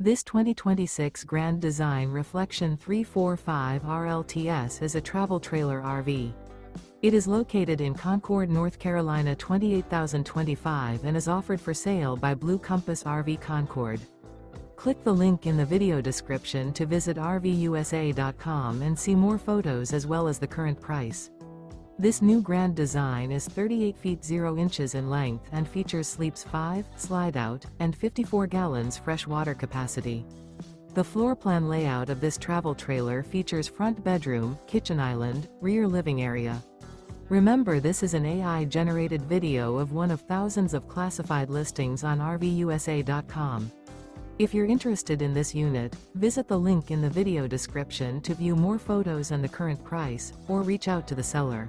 This 2026 Grand Design Reflection 345 RLTS is a travel trailer RV. It is located in Concord, North Carolina 28025 and is offered for sale by Blue Compass RV Concord. Click the link in the video description to visit RVUSA.com and see more photos as well as the current price. This new Grand Design is 38 feet 0 inches in length and features sleeps 5, slide-out, and 54 gallons fresh water capacity. The floor plan layout of this travel trailer features front bedroom, kitchen island, rear living area. Remember, this is an AI-generated video of one of thousands of classified listings on RVUSA.com. If you're interested in this unit, visit the link in the video description to view more photos and the current price, or reach out to the seller.